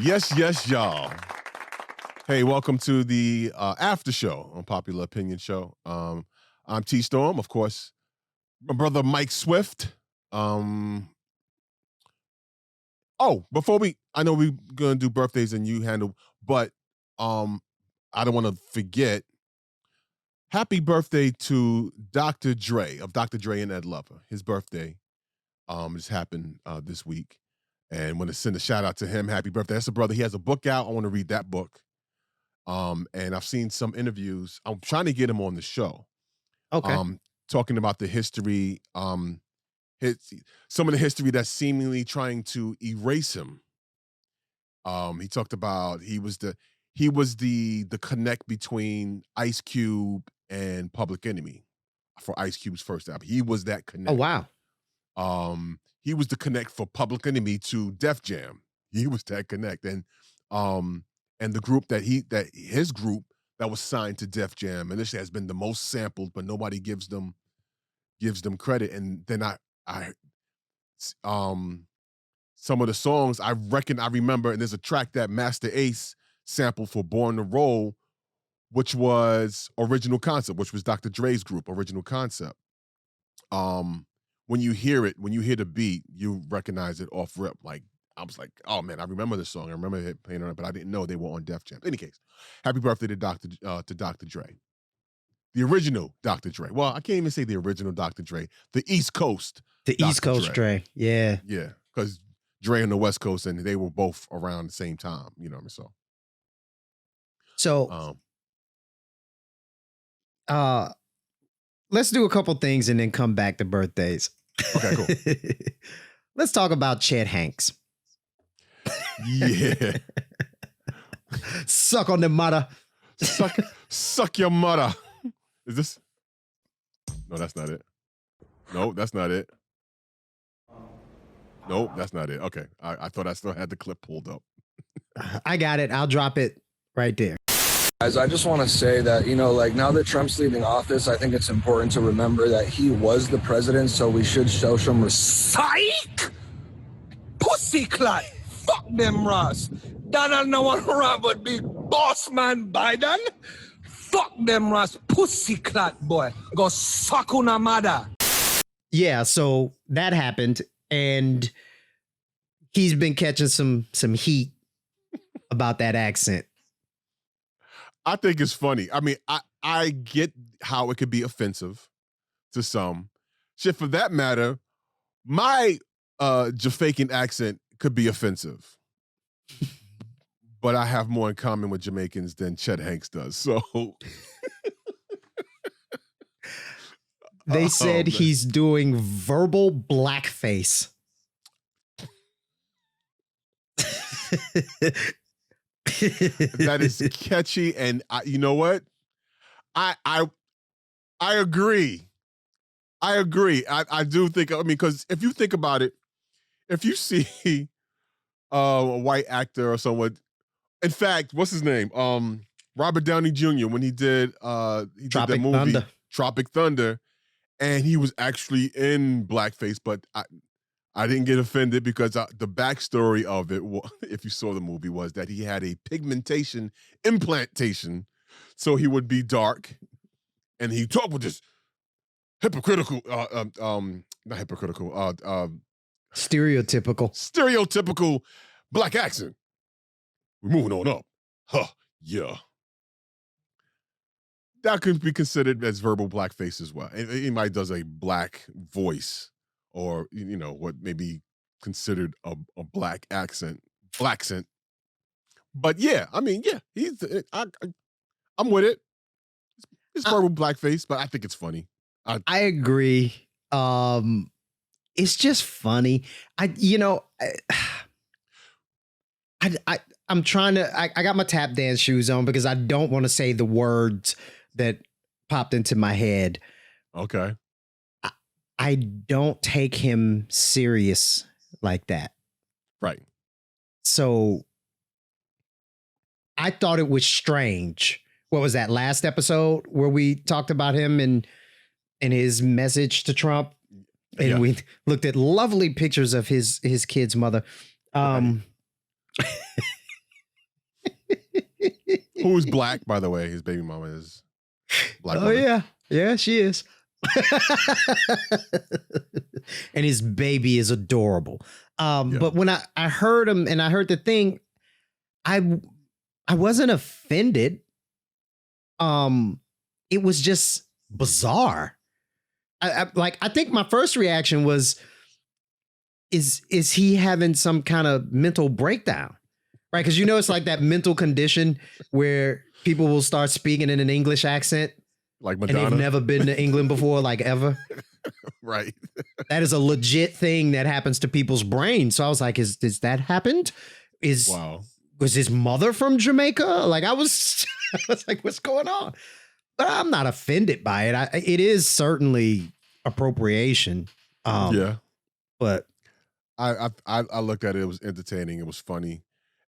Yes, y'all. Hey, welcome to the after show on Popular Opinion Show. I'm T Storm, of course. My brother Mike Swift. Before I know we're gonna do birthdays and you handle, but I don't want to forget. Happy birthday to Dr. Dre of Dr. Dre and Ed Lover. His birthday just happened this week. And want to send a shout out to him. Happy birthday. That's a brother. He has a book out. I want to read that book. And I've seen some interviews. I'm trying to get him on the show. Okay. Talking about the history, some of the history that's seemingly trying to erase him. He talked about he was the connect between Ice Cube and Public Enemy for Ice Cube's first album. He was that connect. Oh wow. He was the connect for Public Enemy to Def Jam. He was that connect, and the group his group that was signed to Def Jam initially has been the most sampled, but nobody gives them credit. And then some of the songs I remember, and there's a track that Master Ace sampled for Born to Roll, which was Original Concept, which was Dr. Dre's group, Original Concept. When you hear the beat, you recognize it off rip. Like, I was like, oh man, I remember this song. I remember it playing on it, but I didn't know they were on Def Jam. In any case, happy birthday to Dr. Dre. The original Dr. Dre. Well, I can't even say the original Dr. Dre. The East Coast. The Dr. East Coast Dre. Yeah. Yeah. Because Dre on the West Coast, and they were both around the same time. You know what I mean? So let's do a couple things and then come back to birthdays. Okay, cool. Let's talk about Chet Hanks. Yeah. Suck on the mother. Suck your mother. Is this? No, that's not it. No, that's not it. No, that's not it. Okay. I thought I still had the clip pulled up. I got it. I'll drop it right there. Guys, I just want to say that, now that Trump's leaving office, I think it's important to remember that he was the president, so we should show some respect. Pussy clot. Fuck them, Ross. Donald no one around but big boss man Biden. Fuck them, Ross. Pussy clot, boy. Go suck on a mother. Yeah, so that happened, and he's been catching some heat about that accent. I think it's funny. I mean, I get how it could be offensive to some. Shit, for that matter, my Jamaican accent could be offensive. But I have more in common with Jamaicans than Chet Hanks does. So they said he's doing verbal blackface. That is catchy, and you know what? I agree. I do think. I mean, because if you think about it, if you see a white actor or someone, in fact, what's his name? Robert Downey Jr. when he did that movie Thunder. Tropic Thunder, and he was actually in blackface, but I didn't get offended because the backstory of it, if you saw the movie, was that he had a pigmentation implantation, so he would be dark, and he talked with this stereotypical black accent. We're moving on up. Huh, yeah. That could be considered as verbal blackface as well. Anybody does a black voice, or what may be considered a black accent. But yeah, I mean, yeah, I'm with it. It's verbal blackface, but I think it's funny. I agree. It's just funny. I'm trying to. I got my tap dance shoes on because I don't want to say the words that popped into my head. Okay. I don't take him serious like that. Right. So I thought it was strange. What was that last episode where we talked about him and his message to Trump? And we looked at lovely pictures of his kid's mother. Who's black, by the way. His baby mama is black. Oh, woman. yeah. Yeah, she is. And his baby is adorable. But when I heard him and I heard the thing, I wasn't offended. It was just bizarre. I think my first reaction was, is he having some kind of mental breakdown? Right? Because it's like that mental condition where people will start speaking in an English accent. Like Madonna. And they've never been to England before, like ever. Right. That is a legit thing that happens to people's brains. So I was like, is that happened? Was his mother from Jamaica? Like I was like, what's going on? But I'm not offended by it. It is certainly appropriation. Yeah. But I looked at it. It was entertaining. It was funny.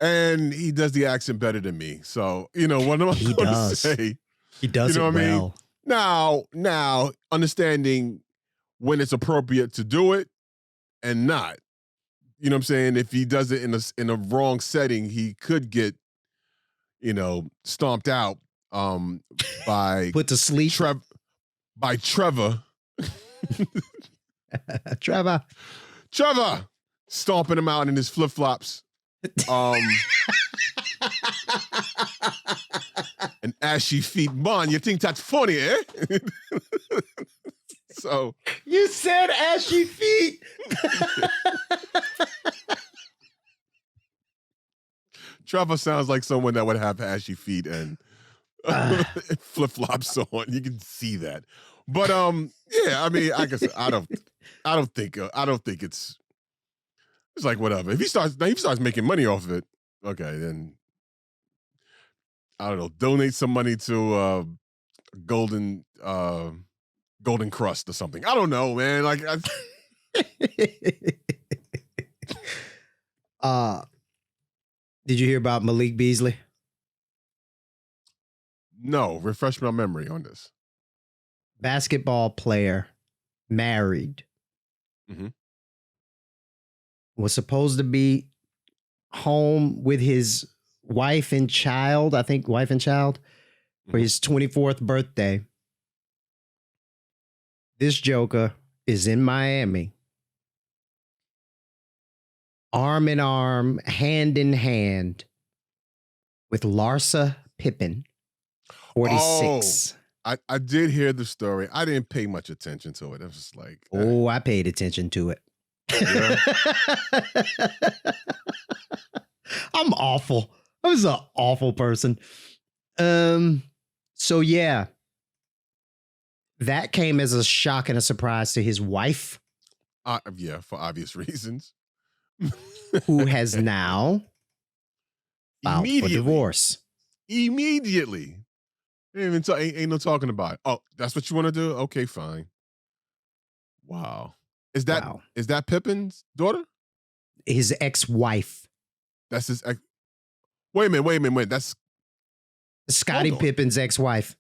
And he does the accent better than me. So, what am I going to say? He does it well. Now, understanding when it's appropriate to do it and not. You know what I'm saying? If he does it in a wrong setting, he could get, stomped out by put to sleep by Trevor. Trevor stomping him out in his flip-flops. And ashy feet. Man, you think that's funny, eh? So you said ashy feet. Trevor sounds like someone that would have ashy feet and flip-flops on. You can see that. But yeah, I mean, I guess I don't think it's like whatever. If he starts making money off of it, okay, then I don't know, donate some money to Golden Crust or something. I don't know, man. Like did you hear about Malik Beasley? No, refresh my memory on this. Basketball player, married. Mm-hmm. Was supposed to be home with his wife and child, for his 24th birthday. This joker is in Miami, arm in arm, hand in hand with Larsa Pippen, 46. I did hear the story. I didn't pay much attention to it. It was just like, I paid attention to it. Yeah. I'm awful. I was an awful person. So yeah, that came as a shock and a surprise to his wife. Yeah, for obvious reasons. Who has now filed for divorce. Immediately. Ain't no talking about it. Oh, that's what you want to do? Okay, fine. Wow. Is that Pippen's daughter? His ex-wife. That's his ex. Wait a minute. That's Scottie Pippen's ex-wife.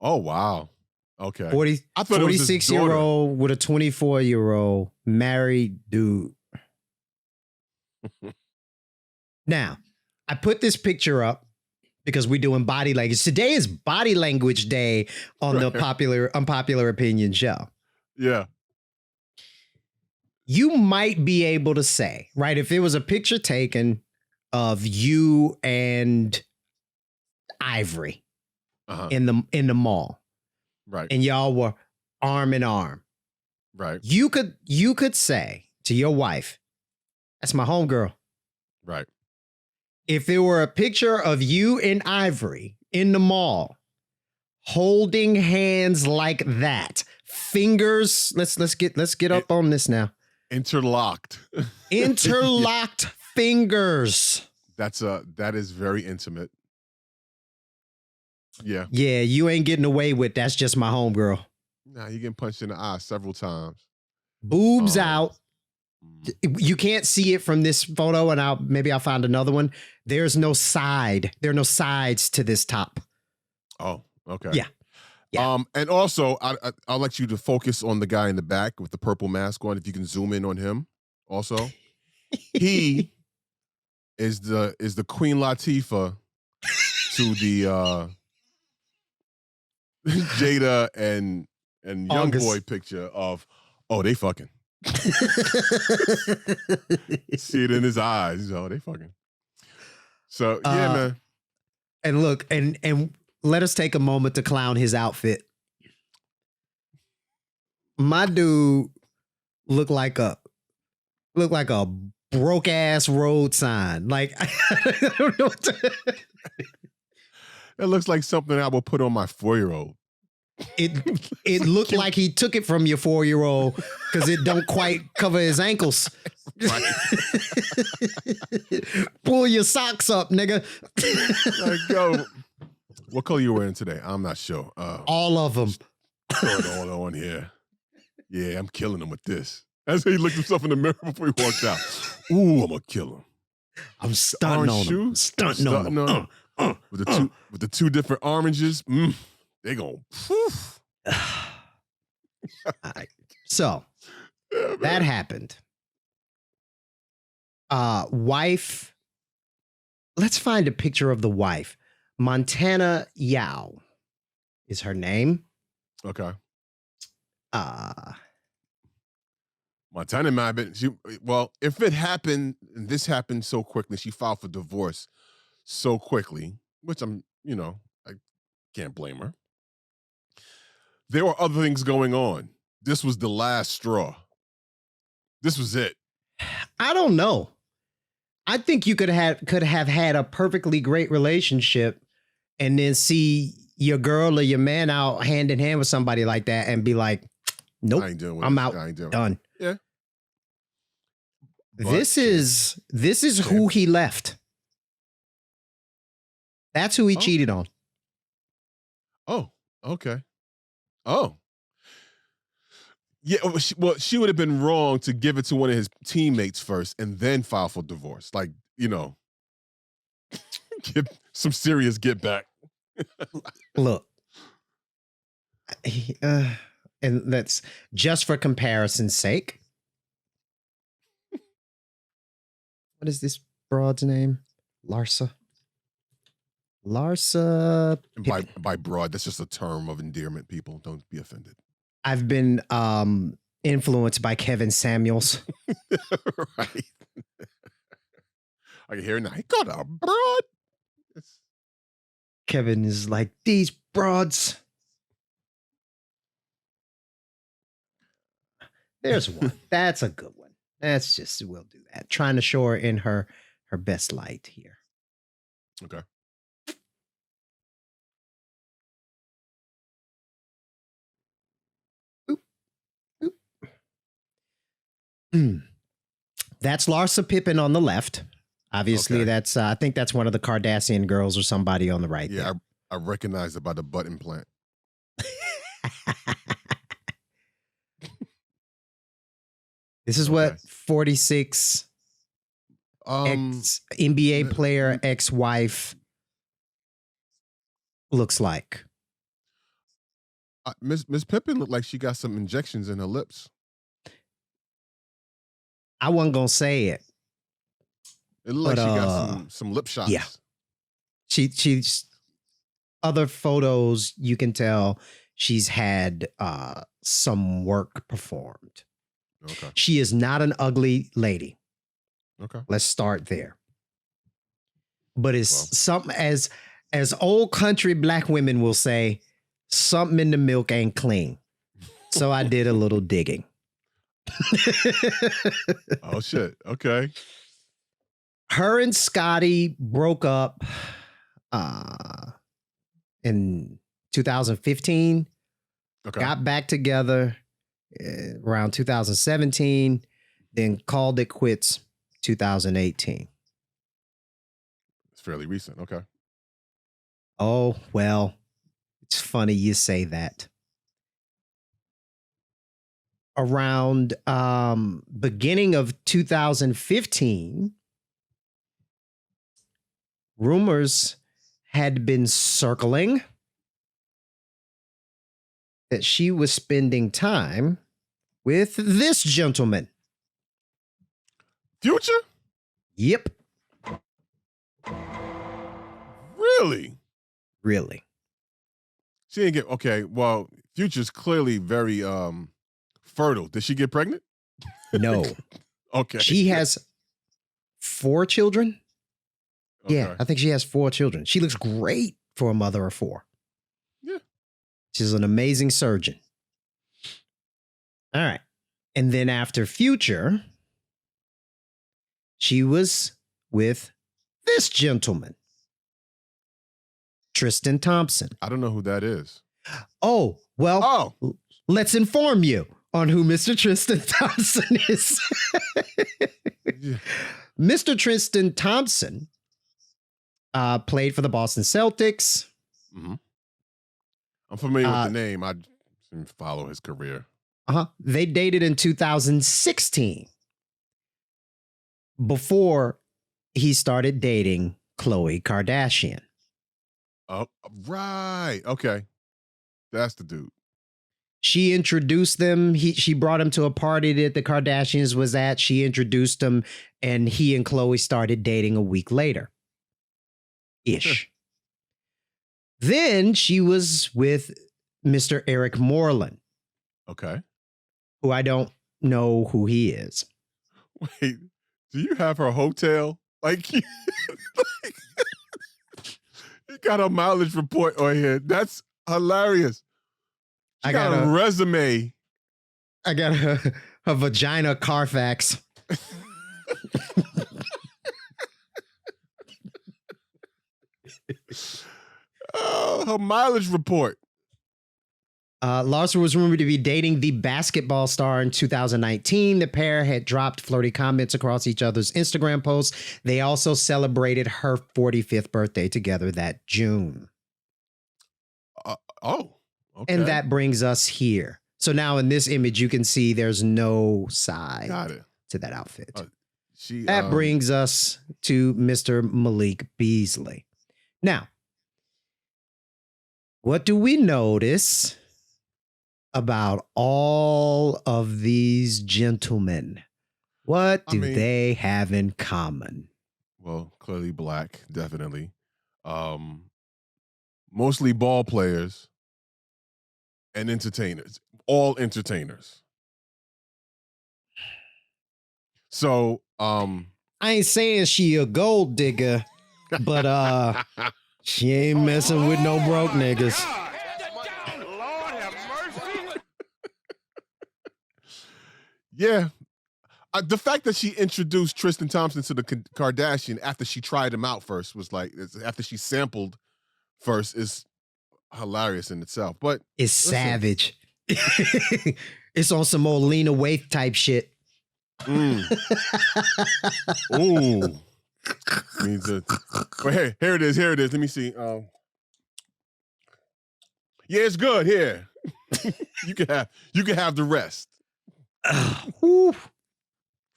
Oh, wow. Okay. I thought 46-year-old with a 24-year-old married dude. Now, I put this picture up because we're doing body language. Today is body language day on the Unpopular Opinion show. Yeah. You might be able to say, right, if there was a picture taken of you and Ivory in the mall, right, and y'all were arm in arm, right, you could say to your wife, "That's my homegirl." Right. If there were a picture of you and Ivory in the mall, holding hands like that, fingers, let's get up on this now. Interlocked fingers. That is very intimate. Yeah. Yeah, you ain't getting away with that's just my homegirl. Nah, you getting punched in the eye several times. Boobs out. You can't see it from this photo, and maybe I'll find another one. There's no side. There are no sides to this top. Oh, okay. Yeah. And also, I'll let you to focus on the guy in the back with the purple mask on. If you can zoom in on him, also, he is the Queen Latifah to the Jada and young boy picture of, oh, they fucking. See it in his eyes. He's, oh, they fucking. So yeah, man. And look, and let us take a moment to clown his outfit. My dude looked like a broke ass road sign. Like I don't know what to... It looks like something I would put on my 4-year-old. It looked like he took it from your 4-year-old because it don't quite cover his ankles. Right. Pull your socks up, nigga. Like, yo, what color you wearing today? I'm not sure. All of them. Throw it all on here. Yeah, I'm killing him with this. That's how he looked himself in the mirror before he walked out. Ooh, I'm gonna kill him. I'm stunting on him. Stunting on him. With the two different oranges, they gon' poof. Right. So that happened. Wife. Let's find a picture of the wife. Montana Yao is her name. Okay. Montana might have been. Well, if it happened, and this happened so quickly, she filed for divorce so quickly, which I can't blame her. There were other things going on. This was the last straw. This was it. I don't know. I think you could have had a perfectly great relationship and then see your girl or your man out hand in hand with somebody like that and be like, nope, I'm out. Done. Yeah. But, this is who he left. That's who he cheated on. Oh, okay. Oh. Yeah, well, she would have been wrong to give it to one of his teammates first and then file for divorce. Like, get some serious get back. Look. And that's just for comparison's sake. What is this broad's name? Larsa. By broad, that's just a term of endearment, people. Don't be offended. I've been influenced by Kevin Samuels. Right. I can hear it now. He got a broad. Kevin is like, these broads. There's one. That's a good one. We'll do that. Trying to show her in her best light here. Okay. That's Larsa Pippen on the left. Obviously, that's I think that's one of the Kardashian girls or somebody on the right. Yeah, I recognize it by the butt implant. This is what 46 ex-NBA player, ex-wife looks like. Miss Pippen looked like she got some injections in her lips. I wasn't going to say it. It looked like she got some lip shots. Yeah. She's other photos, you can tell she's had some work performed. Okay. She is not an ugly lady. Okay. Let's start there. But it's something, as old country black women will say, something in the milk ain't clean. So I did a little digging. Oh, shit. Okay. Her and Scotty broke up in 2015. Okay. Got back together around 2017, then called it quits 2018. It's fairly recent. Okay. Oh, well, it's funny you say that. Around beginning of 2015, rumors had been circling that she was spending time with this gentleman. Future? Yep. Really? Really? She didn't get okay. Well, Future's clearly very fertile. Did she get pregnant? No. Okay. She has 4 children. Okay. Yeah, I think she has 4 children. She looks great for a mother of 4. Yeah. She's an amazing surgeon. All right. And then after Future, she was with this gentleman, Tristan Thompson. I don't know who that is. Oh, well, Oh, let's inform you on who Mr. Tristan Thompson is. yeah. Mr. Tristan Thompson played for the Boston Celtics. Mm-hmm. I'm familiar with the name. I didn't follow his career. They dated in 2016 before he started dating Khloe Kardashian. Oh, right. Okay. That's the dude. She introduced them. She brought him to a party that the Kardashians was at. She introduced him, and he and Khloe started dating a week later. Ish. Then she was with Mr. Eric Moreland, Okay. who I don't know who he is. Wait, do you have her hotel? Like, you got a mileage report on here. That's hilarious. She got a resume. I got a vagina Carfax. Oh, her mileage report. Larsa was rumored to be dating the basketball star in 2019. The pair had dropped flirty comments across each other's Instagram posts. They also celebrated her 45th birthday together that June. Okay. And that brings us here. So now in this image, you can see there's no side to that outfit. That brings us to Mr. Malik Beasley. Now, what do we notice about all of these gentlemen? What do they have in common? Well, clearly black, definitely. Mostly ball players and entertainers. All entertainers. So, I ain't saying she a gold digger, but she ain't messing with no broke niggas. Yeah. The fact that she introduced Tristan Thompson to the Kardashian after she tried him out first was like, after she sampled first is hilarious in itself. But it's savage. It's on some old Lena Waithe type shit. Ooh. But hey, here it is. Let me see. Yeah, it's good. Here. you can have the rest.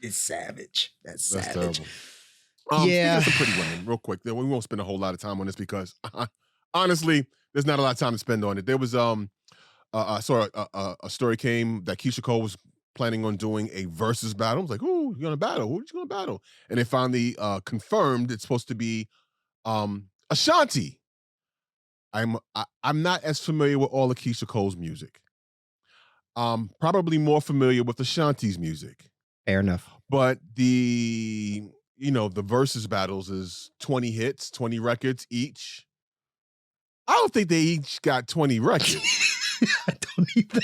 It's savage. That's savage. Terrible. Yeah. That's a pretty women, real quick. We won't spend a whole lot of time on this because honestly, there's not a lot of time to spend on it. There was I saw a story came that Keisha Cole was planning on doing a versus battle. I was like, "Ooh, you're gonna battle? Who's you gonna battle?" And they finally confirmed it's supposed to be Ashanti. I'm not as familiar with all of Keisha Cole's music. Probably more familiar with Ashanti's music. Fair enough. But the versus battles is 20 hits, 20 records each. I don't think they each got 20 records. I don't either.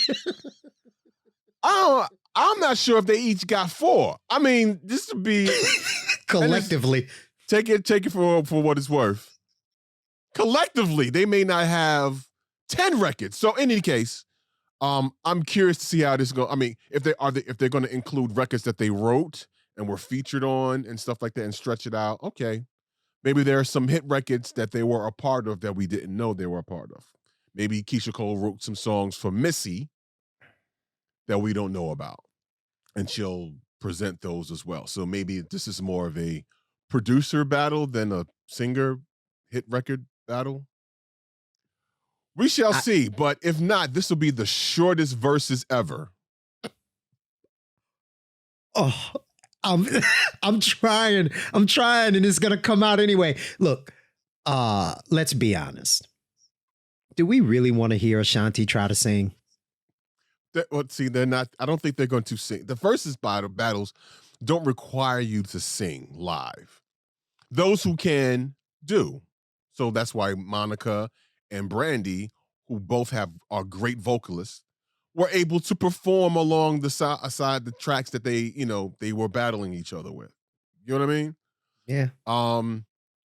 I'm not sure if they each got 4. I mean, this would be collectively. Take it for what it's worth. Collectively, they may not have 10 records. So in any case, I'm curious to see how this goes. I mean, if they're going to include records that they wrote and were featured on and stuff like that and stretch it out, okay. Maybe there are some hit records that they were a part of that we didn't know they were a part of. Maybe Keisha Cole wrote some songs for Missy that we don't know about, and she'll present those as well. So maybe this is more of a producer battle than a singer hit record battle. We shall see, but if not, this will be the shortest verses ever. Oh, I'm trying, and it's gonna come out anyway. Look, let's be honest. Do we really want to hear Ashanti try to sing? They're not. I don't think they're going to sing. The versus battles don't require you to sing live. Those who can do. So that's why Monica and Brandy, who both are great vocalists, were able to perform along the side the tracks that they were battling each other with. You know what I mean? Yeah.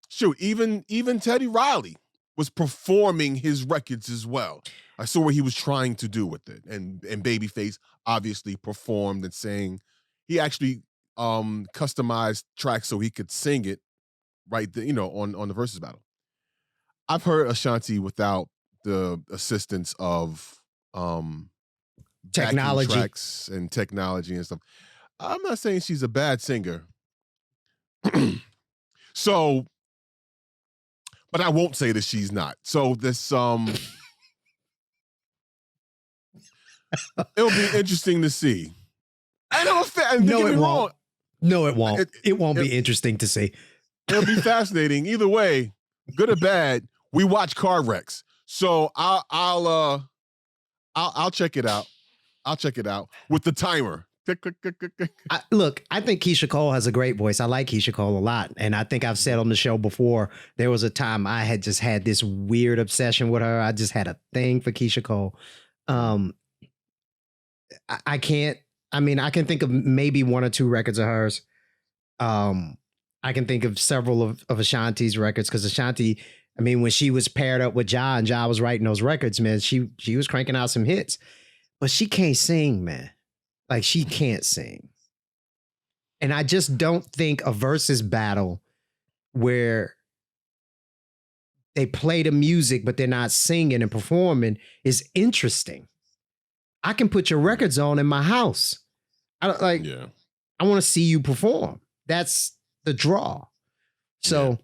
Shoot, even Teddy Riley was performing his records as well. I saw what he was trying to do with it, and Babyface obviously performed and sang. He actually customized tracks so he could sing it right there, on the versus battle. I've heard Ashanti without the assistance of technology tracks and technology and stuff. I'm not saying she's a bad singer. So, but I won't say that she's not. So this it'll be interesting to see. No, it won't. No, it won't. It won't be interesting to see. It'll be fascinating. Either way, good or bad, we watch car wrecks. So I'll check it out. I'll check it out with the timer. Look, I think Keisha Cole has a great voice. I like Keisha Cole a lot. And I think I've said on the show before, there was a time I had just had this weird obsession with her. I just had a thing for Keisha Cole. I can think of maybe one or two records of hers. I can think of several of Ashanti's records because Ashanti, when she was paired up with Ja and Ja was writing those records, man, she was cranking out some hits. But she can't sing, man. Like, she can't sing. And I just don't think a versus battle where they play the music, but they're not singing and performing is interesting. I can put your records on in my house. I want to see you perform. That's the draw. So,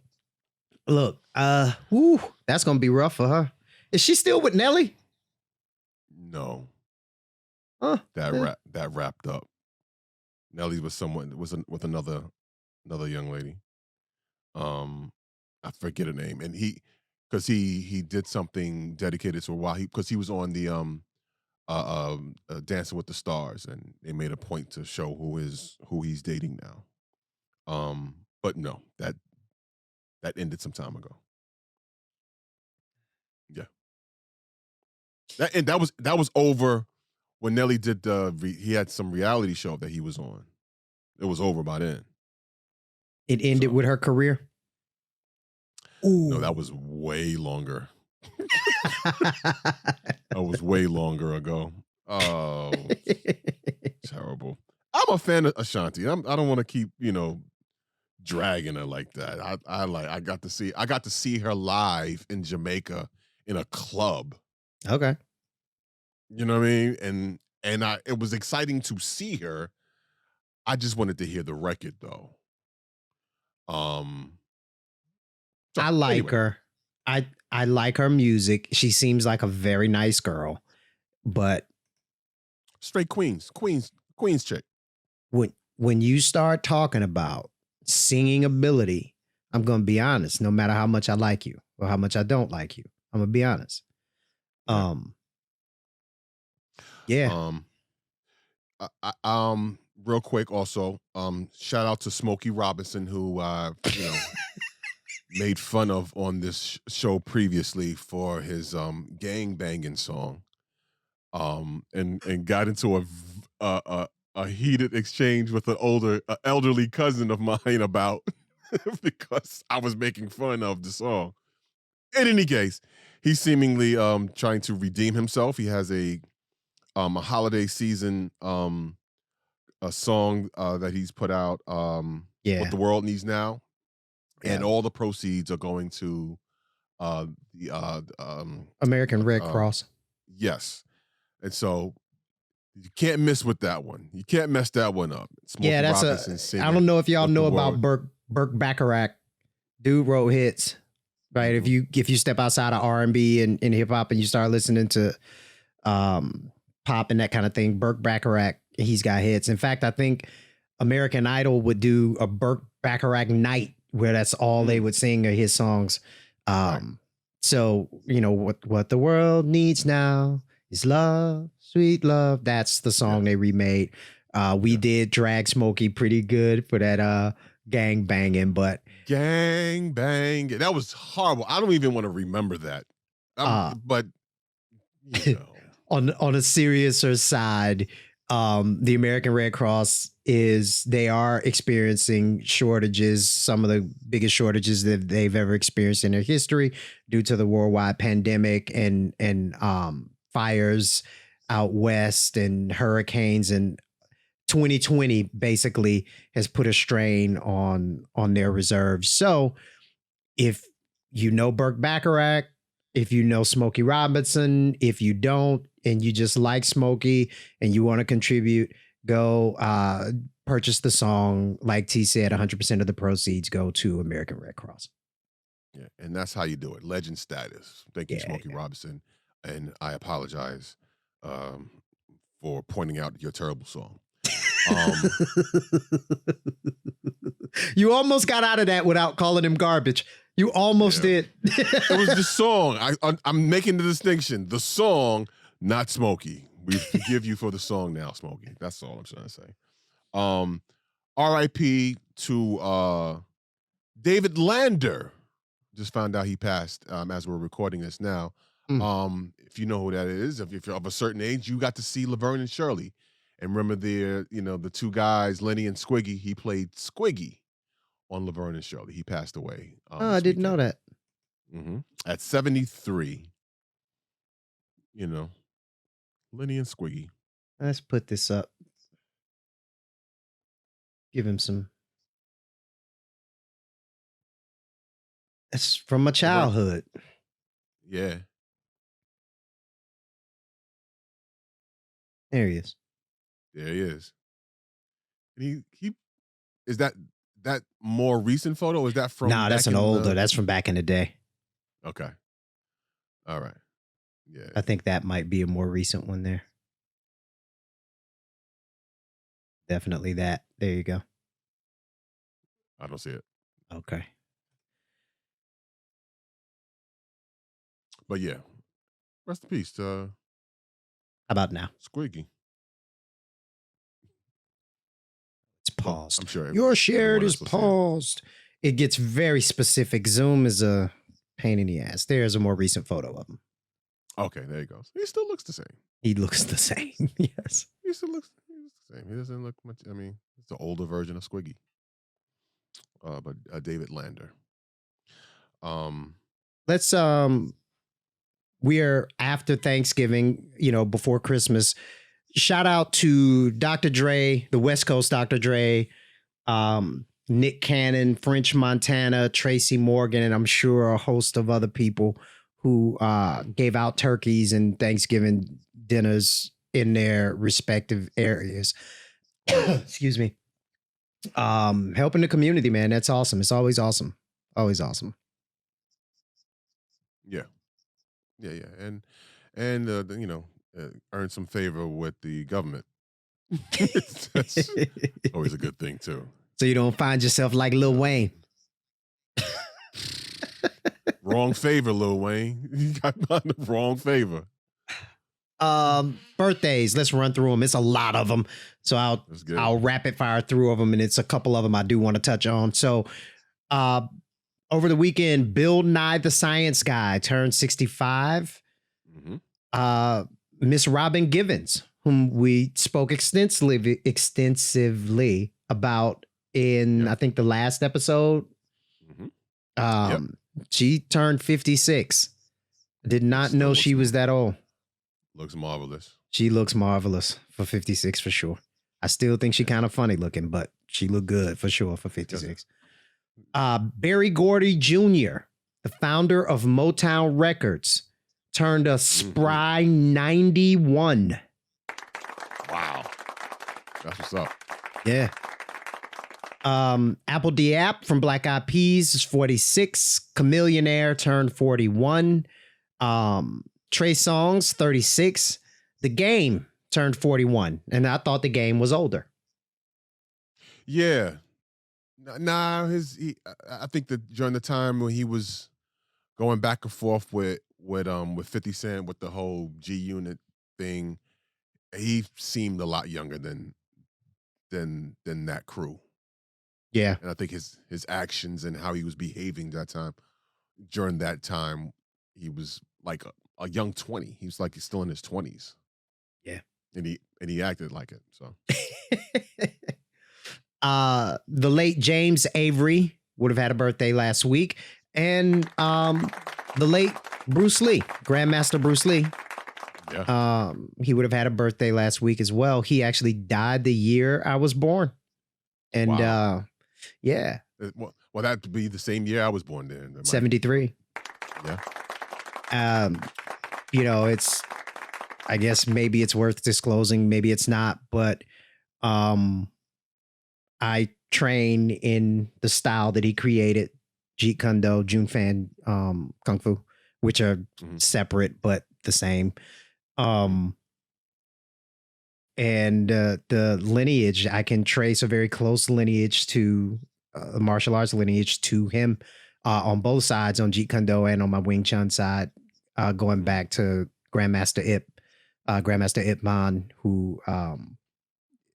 look, that's going to be rough for her. Is she still with Nelly? No. Huh? That wrapped up. Nelly was with another young lady. I forget her name, and he did something dedicated to her while because he was on the Dancing with the Stars, and they made a point to show who he's dating now. But no, that ended some time ago. Yeah, that was over. When Nelly did he had some reality show that he was on. It was over by then. It ended with her career? Ooh. No, that was way longer. That was way longer ago. Oh, terrible. I'm a fan of Ashanti. I don't want to keep, dragging her like that. I got to see her live in Jamaica in a club. Okay. You know what I mean? And it was exciting to see her. I just wanted to hear the record though. I like her. I like her music. She seems like a very nice girl, but straight Queens chick. When you start talking about singing ability, I'm going to be honest, no matter how much I like you or how much I don't like you, I'm going to be honest. Yeah. Real quick also, shout out to Smokey Robinson, who made fun of on this show previously for his gang banging song. And got into a heated exchange with an elderly cousin of mine about because I was making fun of the song. In any case, he's seemingly trying to redeem himself. He has a holiday season a song that he's put out, What the World Needs Now, and all the proceeds are going to the American Red Cross. Yes, and so you can't miss with that one. You can't mess that one up. Smokey That's I don't know if y'all know about Burt Bacharach. Dude wrote hits, right? Mm-hmm. If you step outside of R&B and hip hop and you start listening to pop and that kind of thing, Burt Bacharach, he's got hits. In fact, I think American Idol would do a Burt Bacharach night where that's all they would sing are his songs. So, what the world needs now is love, sweet love. That's the song they remade. We did drag Smokey pretty good for that gang banging, but gang bang. That was horrible. I don't even want to remember that. But on a seriouser side, the American Red Cross they are experiencing shortages, some of the biggest shortages that they've ever experienced in their history due to the worldwide pandemic and fires out west and hurricanes, and 2020 basically has put a strain on their reserves. So if you know Burt Bacharach, if you know Smokey Robinson, if you don't, and you just like Smokey and you want to contribute, go purchase the song. Like T said, 100% of the proceeds go to American Red Cross. Yeah, and that's how you do it. Legend status. Thank you, Smokey Robinson. And I apologize for pointing out your terrible song. You almost got out of that without calling him garbage. You almost did. It was the song. I'm making the distinction. The song, not Smokey. We forgive you for the song now, Smokey. That's all I'm trying to say. R.I.P. to David Lander. Just found out he passed as we're recording this now. If you know who that is, if you're of a certain age, you got to see Laverne and Shirley. And remember the two guys, Lenny and Squiggy. He played Squiggy on Laverne and Shirley. He passed away. I didn't know that. At 73. Lenny and Squiggy. Let's put this up. Give him some. That's from my childhood. Yeah. There he is. There he is. And he is that more recent photo? Or is that from? No, that's an older. That's from back in the day. Okay. All right. Yeah. I think that might be a more recent one there. Definitely that. There you go. I don't see it. Okay. But yeah. Rest in peace. How about now? Squiggy. It's paused. I'm sure your shared is paused. It gets very specific. Zoom is a pain in the ass. There's a more recent photo of him. Okay, there he goes. He still looks the same. He looks the same. Yes. He still looks the same. He doesn't look much. I mean, it's the older version of Squiggy. But David Lander. Let's we are after Thanksgiving, before Christmas. Shout out to Dr. Dre, the West Coast Dr. Dre, Nick Cannon, French Montana, Tracy Morgan, and I'm sure a host of other people who gave out turkeys and Thanksgiving dinners in their respective areas. Excuse me. Helping the community, man. That's awesome. It's always awesome. Always awesome. Yeah. And earn some favor with the government. That's always a good thing too. So you don't find yourself like Lil Wayne. Wrong favor, Lil Wayne. You got the wrong favor. Birthdays. Let's run through them. It's a lot of them. So I'll rapid fire through them, and it's a couple of them I do want to touch on. So, over the weekend, Bill Nye the Science Guy turned 65. Miss Robin Givens, whom we spoke extensively about in I think the last episode. She turned 56. Did not know she was that old. Looks marvelous. She looks marvelous for 56 for sure. I still think she kind of funny looking, but she looked good for sure for 56. Berry Gordy Jr., the founder of Motown Records, turned a spry 91. Wow. That's what's up. Yeah. Apple Diap from Black Eyed Peas is 46. Chameleonaire turned 41. Trey Songz, 36. The Game turned 41. And I thought The Game was older. Yeah. Nah, I think that during the time when he was going back and forth with 50 Cent with the whole G Unit thing. He seemed a lot younger than that crew. Yeah. And I think his actions and how he was behaving during that time, he was like a young 20. He was like he's still in his 20s. Yeah. And he acted like it. So the late James Avery would have had a birthday last week. And the late Bruce Lee, Grandmaster Bruce Lee. Yeah. He would have had a birthday last week as well. He actually died the year I was born. And Wow. yeah. Well, that'd be the same year I was born then. 73. Yeah. You know, I guess maybe it's worth disclosing, maybe it's not, but I train in the style that he created, Jeet Kune Do, Jun Fan, Kung Fu, which are separate but the same. And the lineage, I can trace a very close lineage to martial arts lineage to him on both sides, on Jeet Kune Do and on my Wing Chun side, going back to Grandmaster Ip Man, who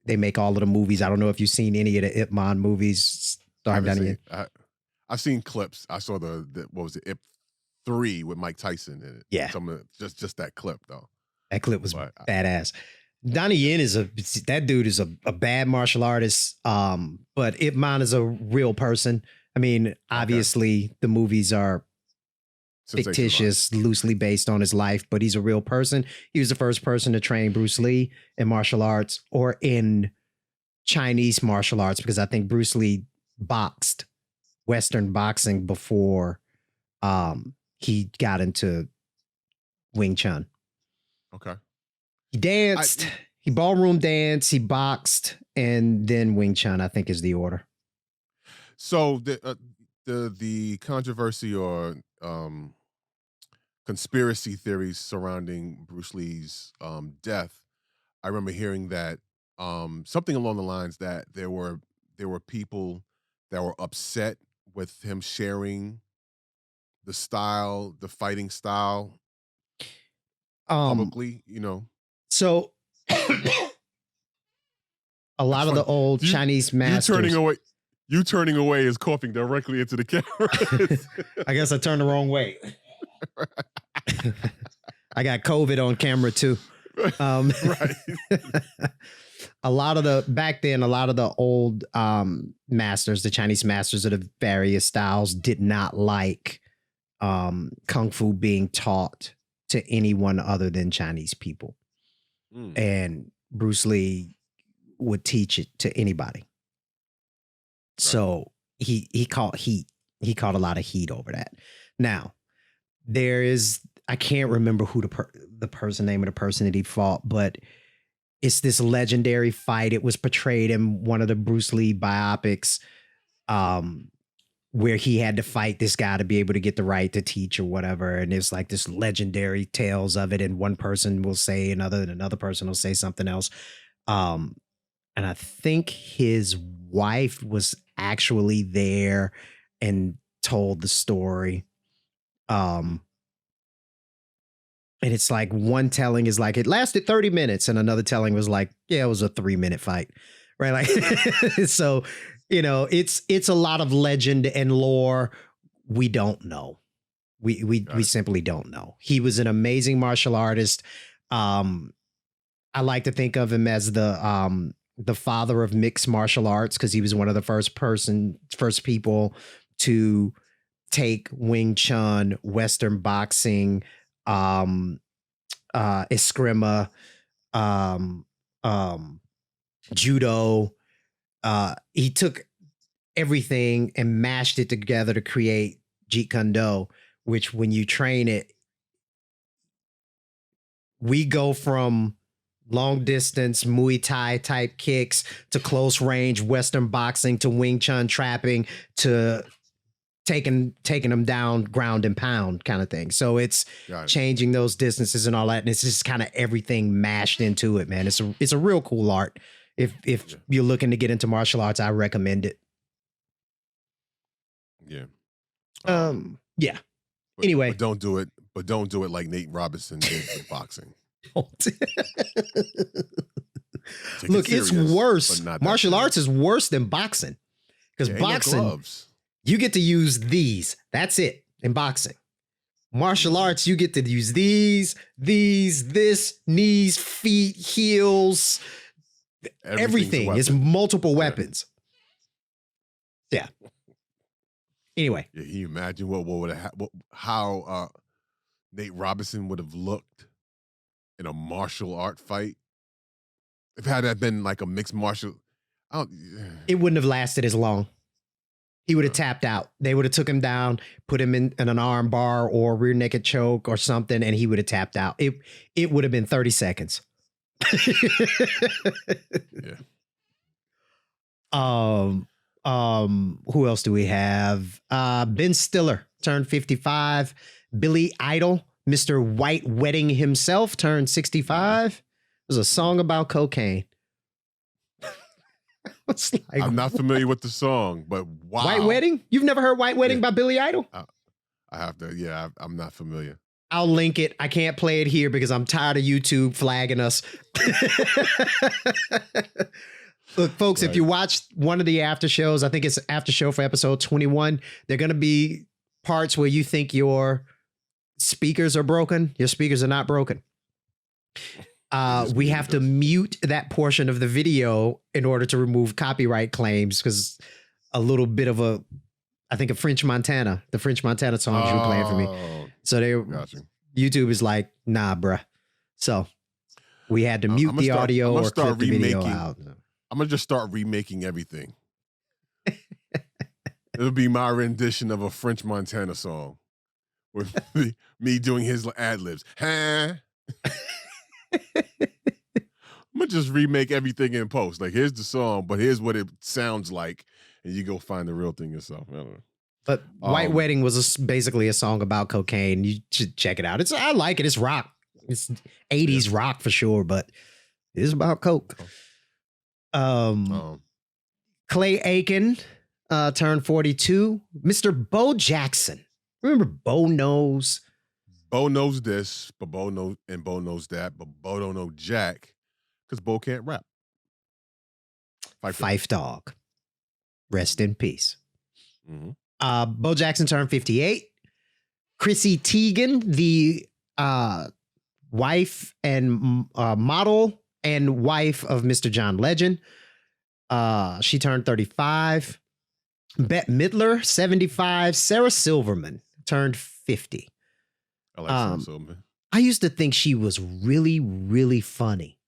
they make all of the movies. I don't know if you've seen any of the Ip Man movies. I've seen clips. I saw the what was it, Ip 3 with Mike Tyson in it. Yeah. Just that clip though. That clip was badass. Donnie Yen that dude is a bad martial artist. But Ip Man is a real person. I mean, obviously the movies are fictitious, loosely based on his life, but he's a real person. He was the first person to train Bruce Lee in martial arts or in Chinese martial arts, because I think Bruce Lee boxed Western boxing before he got into Wing Chun. Okay. He danced, he ballroom danced, he boxed, and then Wing Chun, I think, is the order. So the controversy or conspiracy theories surrounding Bruce Lee's death, I remember hearing that something along the lines that there were people that were upset with him sharing the fighting style publicly, you know. So a lot of the old Chinese masters. You turning away is coughing directly into the camera. I guess I turned the wrong way. I got COVID on camera too. Right. A lot of the old masters, the Chinese masters of the various styles, did not like Kung Fu being taught to anyone other than Chinese people. And Bruce Lee would teach it to anybody. Right. So he caught a lot of heat over that. Now, I can't remember who the name of the person that he fought, but it's this legendary fight. It was portrayed in one of the Bruce Lee biopics, where he had to fight this guy to be able to get the right to teach or whatever. And it's like this legendary tales of it. And one person will say another person will say something else. And I think his wife was actually there and told the story. And it's like one telling is like, it lasted 30 minutes. And another telling was like, yeah, it was a 3-minute fight. Right. Like, so, you know, it's a lot of legend and lore. We don't know. We simply don't know. He was an amazing martial artist. I like to think of him as the father of mixed martial arts, because he was one of the first people to take Wing Chun, Western boxing, Eskrima, judo. He took everything and mashed it together to create Jeet Kune Do, which when you train it, we go from long distance Muay Thai type kicks to close range Western boxing to Wing Chun trapping to taking them down ground and pound kind of thing. So it's changing those distances and all that. And it's just kind of everything mashed into it, man. It's a real cool art. If you're looking to get into martial arts, I recommend it. Yeah. Yeah. Anyway. But don't do it. But don't do it like Nate Robinson did with boxing. Look, serious, it's worse. but not Martial serious. arts is worse than boxing. Because Yeah, ain't no boxing, gloves. you get to use these. That's it in boxing. Martial arts, you get to use these, this, knees, feet, heels, everything. It's multiple weapons. Yeah. Anyway. Yeah, can you imagine what would have how Nate Robinson would have looked in a martial art fight? If had that been like a mixed martial, It wouldn't have lasted as long. He would have tapped out. They would have took him down, put him in an arm bar or rear naked choke or something, and he would have tapped out. It would have been 30 seconds. yeah. Who else do we have? Ben Stiller turned 55. Billy Idol, Mr. White Wedding himself, turned 65. It was a song about cocaine. It's like, I'm not familiar with the song, but wow. White Wedding? You've never heard White Wedding by Billy Idol? I have to, yeah, I'm not familiar. I'll link it. I can't play it here because I'm tired of YouTube flagging us. Look, folks, if you watch one of the after shows, I think it's after show for episode 21, they're going to be parts where you think your speakers are broken. Your speakers are not broken. We have to mute that portion of the video in order to remove copyright claims because a little bit of the French Montana songs you were playing for me. So YouTube is like, nah, bruh. So we had to mute the audio or clip the video out. I'm going to just start remaking everything. It'll be my rendition of a French Montana song with me doing his ad-libs. Huh? I'm gonna just remake everything in post. Like, here's the song, but here's what it sounds like, and you go find the real thing yourself. I don't know. But White Wedding was basically a song about cocaine. You should check it out. I like it. It's rock. It's 80s rock for sure, but it's about coke. Clay Aiken turned 42. Mr. Bo Jackson. Remember Bo knows? Bo knows this, but Bo knows that, but Bo don't know Jack because Bo can't rap. Fife Dog. Rest in peace. Mm-hmm. Bo Jackson turned 58. Chrissy Teigen, the wife and model and wife of Mr. John Legend. She turned 35. Bette Midler, 75. Sarah Silverman turned 50. I like Sarah Silverman. I used to think she was really, really funny.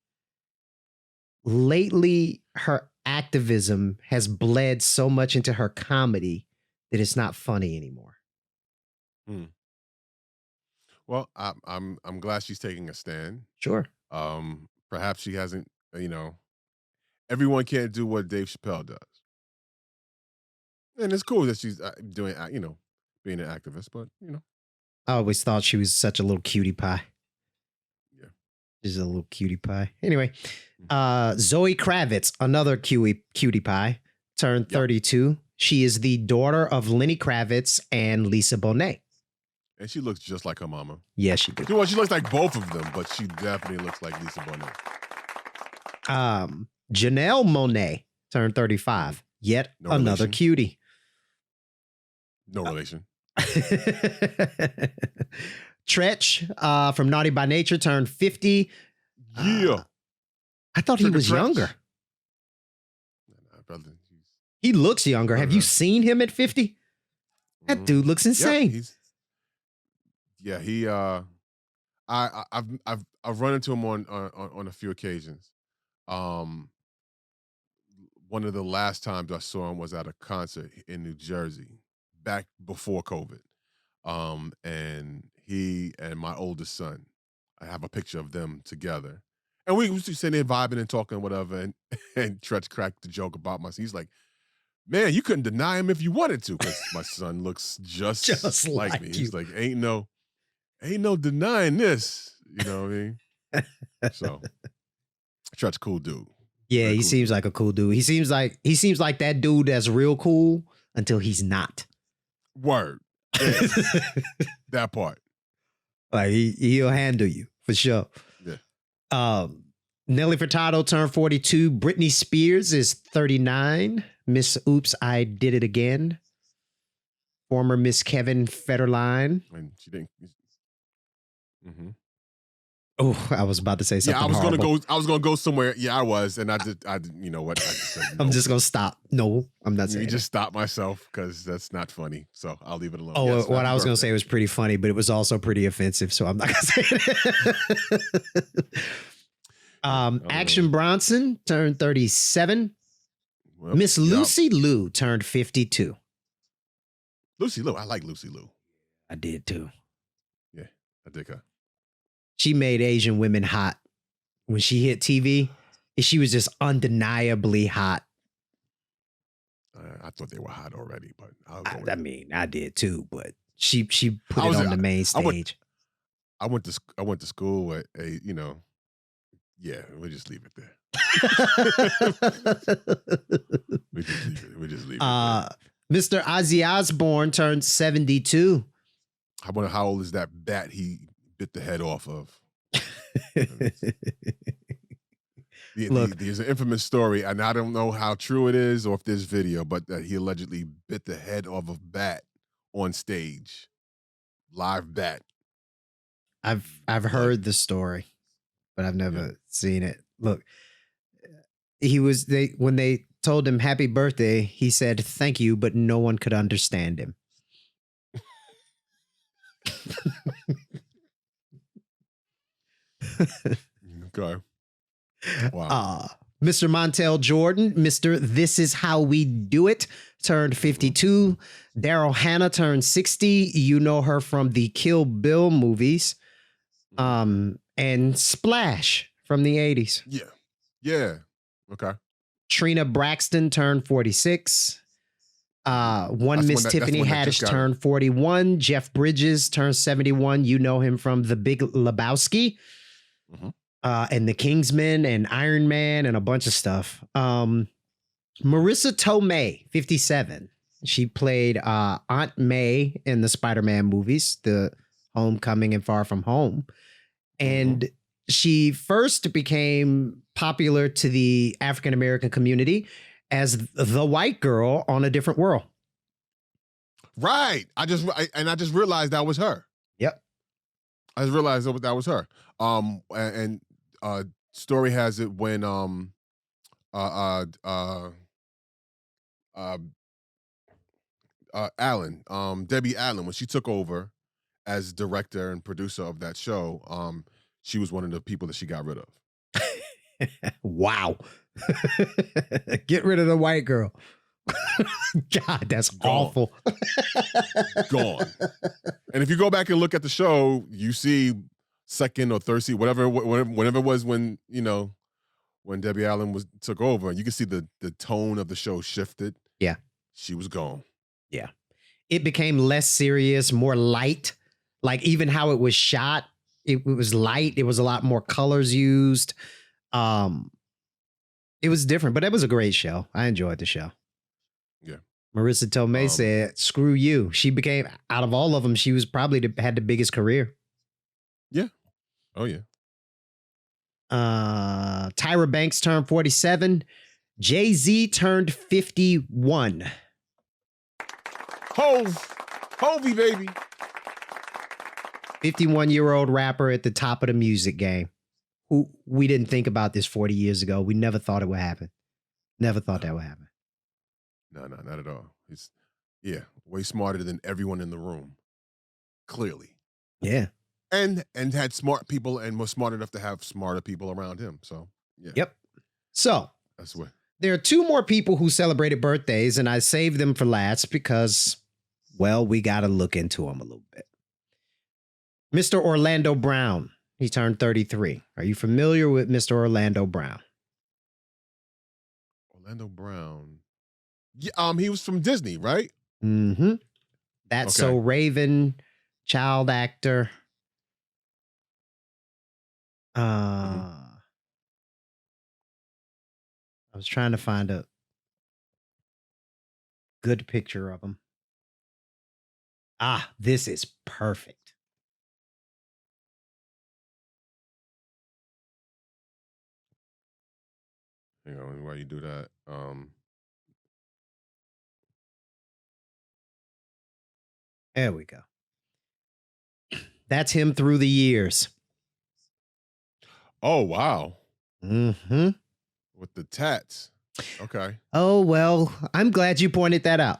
Lately, her activism has bled so much into her comedy that it's not funny anymore. Well, I'm glad she's taking a stand. Sure. Perhaps she hasn't, everyone can't do what Dave Chappelle does. And it's cool that she's doing, being an activist, but, I always thought she was such a little cutie pie. Yeah. She's a little cutie pie. Anyway, Zoe Kravitz, another cutie pie, turned 32. She is the daughter of Lenny Kravitz and Lisa Bonet. And she looks just like her mama. Yeah, she did. She looks like both of them, but she definitely looks like Lisa Bonet. Janelle Monáe turned 35. Yet another cutie. No relation. Tretch from Naughty by Nature turned 50. Yeah. I thought he was younger. He looks younger. Have you seen him at 50? That dude looks insane. I've run into him on a few occasions. One of the last times I saw him was at a concert in New Jersey back before COVID. And he and my oldest son, I have a picture of them together. And we was just sitting there vibing and talking, whatever. And Tretch cracked the joke about my son. He's like, man, you couldn't deny him if you wanted to, because my son looks just like me. He's like, ain't no denying this. You know what I mean? So Tretch, cool dude. Yeah, he seems like a cool dude. He seems like that dude that's real cool until he's not. Word. Yeah, that part. Like he'll handle you for sure. Yeah. Nelly Furtado turned 42. Britney Spears is 39. Miss Oops, I Did It Again. Former Miss Kevin Federline. And she didn't. Mm-hmm. Oh, I was about to say something. Yeah, I was horrible. gonna go somewhere. Yeah, I was, and I did. You know what? I just said, no. I'm just gonna stop. No, I'm not saying. You just stop myself because that's not funny. So I'll leave it alone. Oh, yes, what I was gonna say was pretty funny, but it was also pretty offensive. So I'm not gonna say it. Action Bronson turned 37. Well, Miss Lucy Liu turned 52. Lucy Liu, I like Lucy Liu. I did too. Yeah, I dig her. She made Asian women hot when she hit TV. She was just undeniably hot. I thought they were hot already, but I mean, I did too, but she put it on the main stage. I went to school with a, you know, yeah, we'll just leave it there. we just leave it there. Mr. Ozzy Osbourne turned 72. I wonder how old is that bat he bit the head off of. Look, there's an infamous story, and I don't know how true it is or if there's video, but that he allegedly bit the head off a bat on stage, live bat. I've heard the story, but I've never seen it. Look, when they told him happy birthday, he said thank you, but no one could understand him. Okay. Wow. Mr. Montel Jordan, Mr. This Is How We Do It, turned 52. Daryl Hannah turned 60. You know her from the Kill Bill movies. And Splash from the 80s. Yeah. Yeah. Okay. Trina Braxton turned 46. Miss Tiffany Haddish turned 41. Jeff Bridges turned 71. You know him from The Big Lebowski. Mm-hmm. And The Kingsman and Iron Man and a bunch of stuff. Marissa Tomei, 57. She played Aunt May in the Spider-Man movies, the Homecoming and Far From Home. And she first became popular to the African-American community as the white girl on A Different World. Right. I just realized that was her. Yep. I just realized that was her. Story has it when Debbie Allen, when she took over as director and producer of that show, she was one of the people that she got rid of. Wow. Get rid of the white girl. God, that's awful. Gone. And if you go back and look at the show, you see second or third seat, whenever it was when Debbie Allen took over, and you can see the tone of the show shifted. Yeah. She was gone. Yeah. It became less serious, more light. Like even how it was shot, it was light. It was a lot more colors used. It was different, but it was a great show. I enjoyed the show. Yeah. Marissa Tomei said, screw you. She became, out of all of them, she was probably had the biggest career. Yeah. Oh, yeah. Tyra Banks turned 47. Jay-Z turned 51. Hovey, baby. 51-year-old rapper at the top of the music game. Who we didn't think about this 40 years ago. We never thought it would happen. Never thought that would happen. No, not at all. He's way smarter than everyone in the room. Clearly. Yeah. And had smart people and was smart enough to have smarter people around him. So, yeah. Yep. So, that's what. There are two more people who celebrated birthdays, and I saved them for last because, well, we got to look into them a little bit. Mr. Orlando Brown, he turned 33. Are you familiar with Mr. Orlando Brown? Orlando Brown. Yeah, he was from Disney, right? Mm-hmm. That's okay. So Raven, child actor. I was trying to find a good picture of him. This is perfect. Hang on, while you do that. There we go. That's him through the years. Oh, wow. Mm-hmm. With the tats. Okay. Oh, well, I'm glad you pointed that out.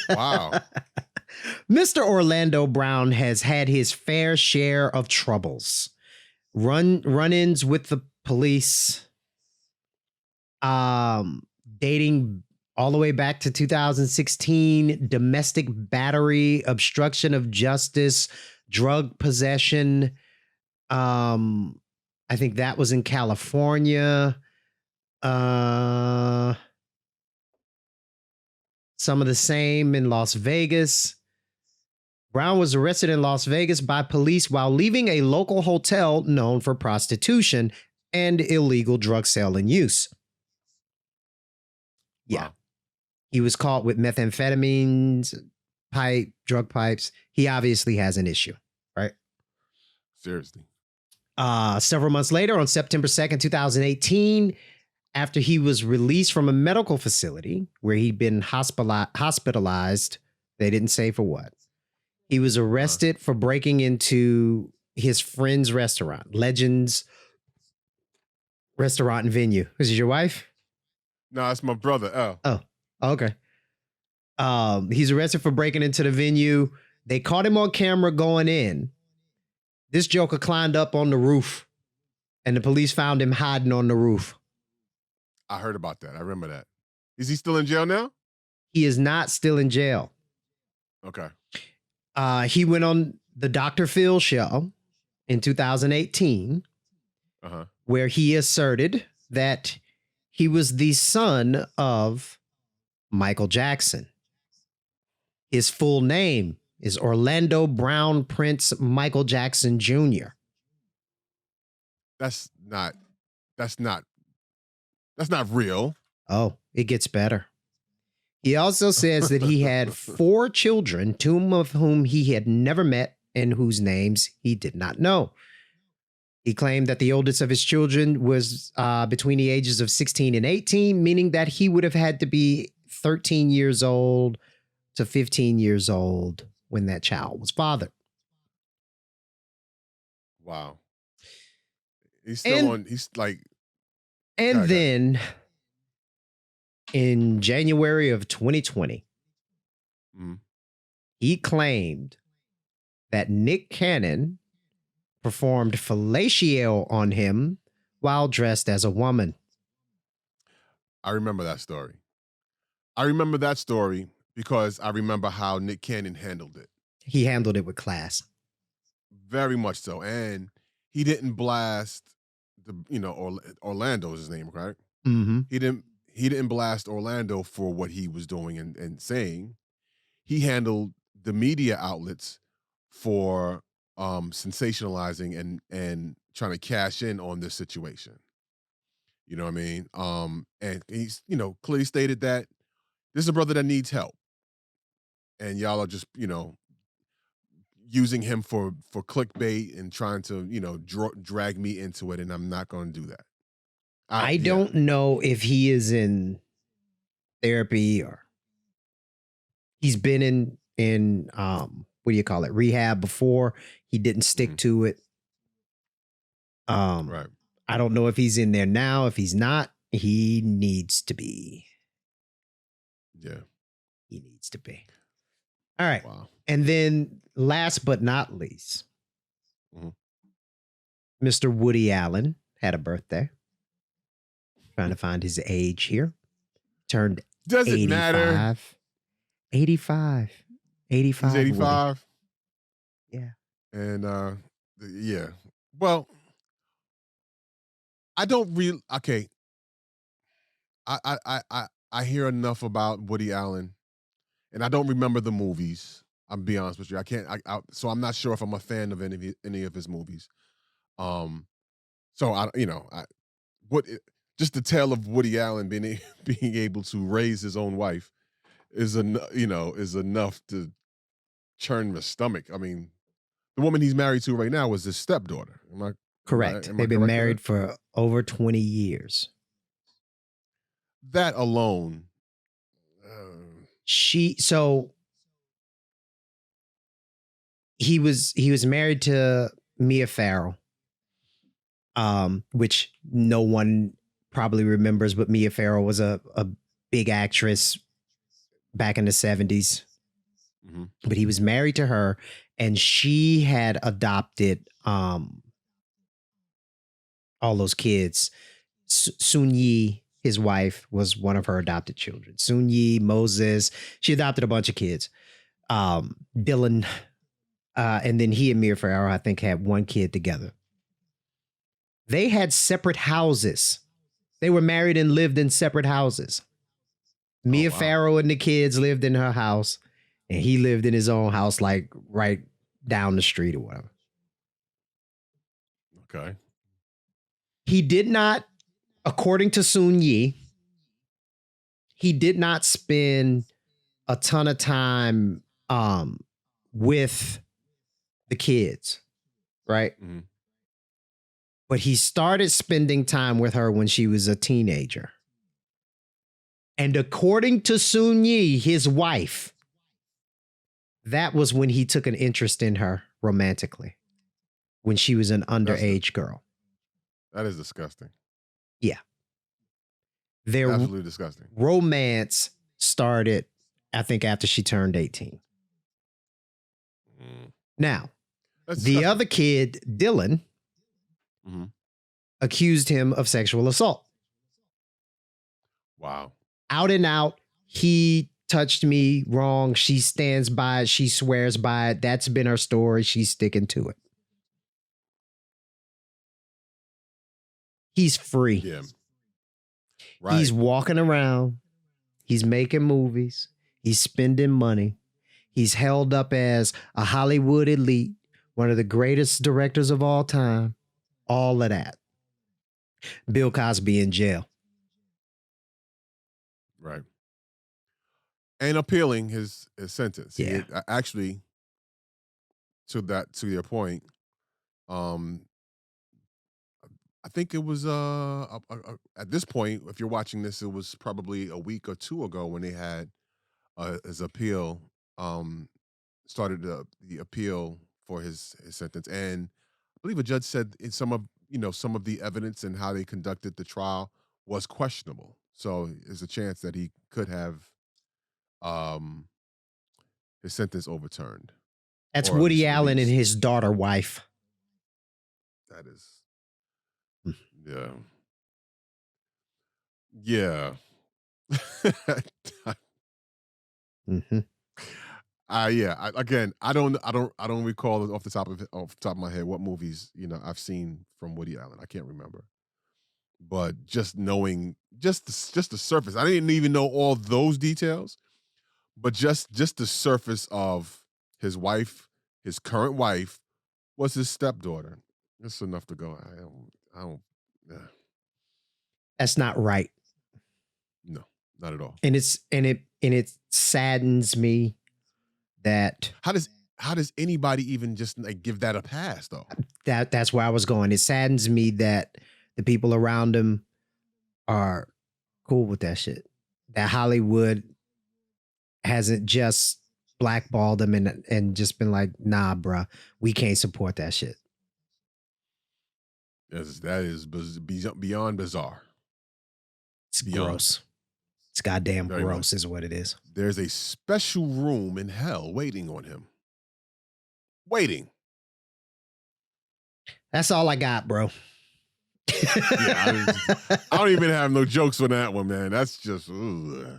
Wow. Mr. Orlando Brown has had his fair share of troubles. Run-ins with the police, dating all the way back to 2016, domestic battery, obstruction of justice, drug possession. I think that was in California. Some of the same in Las Vegas. Brown was arrested in Las Vegas by police while leaving a local hotel known for prostitution and illegal drug sale and use. Yeah. Wow. He was caught with methamphetamines, drug pipes. He obviously has an issue, right? Seriously. Several months later, on September 2nd, 2018, after he was released from a medical facility where he'd been hospitalized, they didn't say for what, he was arrested for breaking into his friend's restaurant, Legends Restaurant and Venue. Is it your wife? No, it's my brother. Oh, okay. He's arrested for breaking into the venue. They caught him on camera going in. This joker climbed up on the roof, and the police found him hiding on the roof. I heard about that. I remember that. Is he still in jail now? He is not still in jail. Okay. He went on the Dr. Phil show in 2018, where he asserted that he was the son of Michael Jackson. His full name is Orlando Brown Prince Michael Jackson Jr. That's not real. Oh, it gets better. He also says that he had 4 children, 2 of whom he had never met and whose names he did not know. He claimed that the oldest of his children was between the ages of 16 and 18, meaning that he would have had to be 13 years old to 15 years old when that child was fathered. Wow. He's still on. He's like. And then in January of 2020, he claimed that Nick Cannon performed fellatio on him while dressed as a woman. I remember that story. I remember that story because I remember how Nick Cannon handled it. He handled it with class. Very much so. And he didn't blast Orlando is his name, right? Mm-hmm. He didn't blast Orlando for what he was doing and saying. He handled the media outlets for sensationalizing and trying to cash in on this situation. You know what I mean? And he's, clearly stated that this is a brother that needs help. And y'all are just, using him for clickbait and trying to, drag me into it, and I'm not going to do that. I don't know if he is in therapy or he's been in what do you call it, rehab before. He didn't stick to it. Right. I don't know if he's in there now. If he's not, he needs to be. Yeah. He needs to be. All right. Wow. And then last but not least, Mr. Woody Allen had a birthday. Trying to find his age here. Turned Does it 85. matter? 85. 85. He's 85. Woody. Yeah. And yeah. Well, I don't really I hear enough about Woody Allen, and I don't remember the movies. I'm be honest with you. So I'm not sure if I'm a fan of any of his movies. So just the tale of Woody Allen being able to raise his own wife is enough to churn the stomach. I mean, the woman he's married to right now was his stepdaughter. Correct. Am I They've been correct in married that? for over 20 years. That alone. So he was married to Mia Farrow, which no one probably remembers, but Mia Farrow was a big actress back in the 70s. Mm-hmm. But he was married to her, and she had adopted all those kids. Sun Yi, his wife, was one of her adopted children. Sun Yi, Moses, she adopted a bunch of kids. Dylan, and then he and Mia Farrow, I think, had one kid together. They had separate houses. They were married and lived in separate houses. Mia Farrow and the kids lived in her house, and he lived in his own house, like right down the street or whatever. Okay. He did not, according to Sun Yi, he did not spend a ton of time with the kids, right? Mm-hmm. But he started spending time with her when she was a teenager. And according to Sun Yi, his wife, that was when he took an interest in her romantically, when she was an underage girl. That is disgusting. Yeah. Their absolutely disgusting. Romance started, I think, after she turned 18. Now, the other kid, Dylan, accused him of sexual assault. Wow. Out and out, he touched me wrong. She stands by it. She swears by it. That's been her story. She's sticking to it. He's free. Yeah. Right. He's walking around. He's making movies. He's spending money. He's held up as a Hollywood elite, one of the greatest directors of all time. All of that. Bill Cosby in jail. Right. And appealing his sentence. Yeah. Actually, to your point, I think it was at this point, if you're watching this, it was probably a week or two ago when they had his appeal, started the appeal for his sentence. And I believe a judge said in some of the evidence and how they conducted the trial was questionable. So there's a chance that he could have his sentence overturned. That's Woody Allen and his daughter wife. That is, yeah. Mm-hmm. Again, I don't recall off the top of my head what movies I've seen from Woody Allen. I can't remember. But just knowing just the surface, I didn't even know all those details. But just the surface of his wife, his current wife, was his stepdaughter. That's enough to go. I don't. That's not right. No, not at all. And it saddens me that how does anybody even just give that a pass though? That's where I was going. It saddens me that the people around him are cool with that shit. That Hollywood hasn't just blackballed him and just been like, nah, bruh, we can't support that shit. That is beyond bizarre. It's gross. It's goddamn Very gross much. Is what it is. There's a special room in hell waiting on him. Waiting. That's all I got, bro. I don't even have no jokes on that one, man. That's just ugh.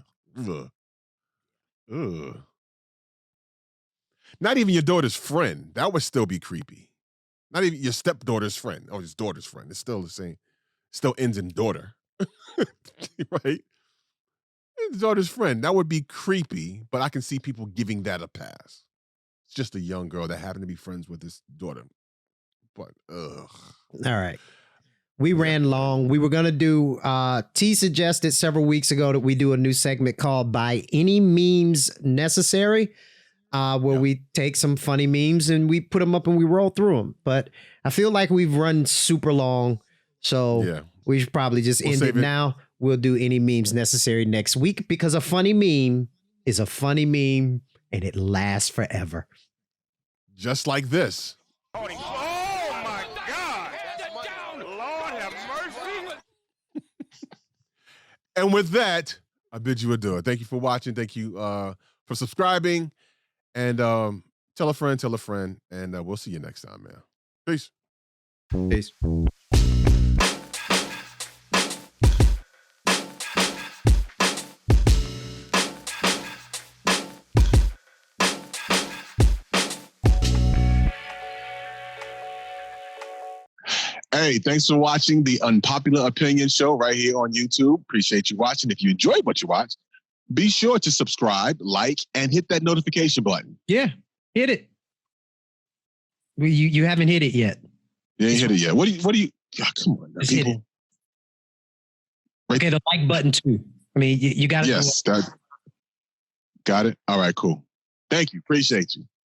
Not even your daughter's friend. That would still be creepy. Not even your stepdaughter's friend. Oh, his daughter's friend. It's still the same. Still ends in daughter. Right? His daughter's friend. That would be creepy, but I can see people giving that a pass. It's just a young girl that happened to be friends with his daughter. But, ugh. All right. We ran long. We were going to do, T suggested several weeks ago that we do a new segment called By Any Means Necessary, where we take some funny memes and we put them up and we roll through them. But I feel like we've run super long. So we should probably just end it now. We'll do Any Memes Necessary next week because a funny meme is a funny meme and it lasts forever. Just like this. Oh my God. Lord have mercy. And with that, I bid you adieu. Thank you for watching. Thank you for subscribing. And tell a friend. And we'll see you next time, man. Peace. Peace. Hey, thanks for watching the Unpopular Opinion Show right here on YouTube. Appreciate you watching. If you enjoyed what you watched, be sure to subscribe, like, and hit that notification button. Yeah, hit it. You haven't hit it yet. You ain't hit it yet. What do you? Oh, come on, just hit it. Okay, the like button too. I mean, you got it. Yes, got it. All right, cool. Thank you. Appreciate you.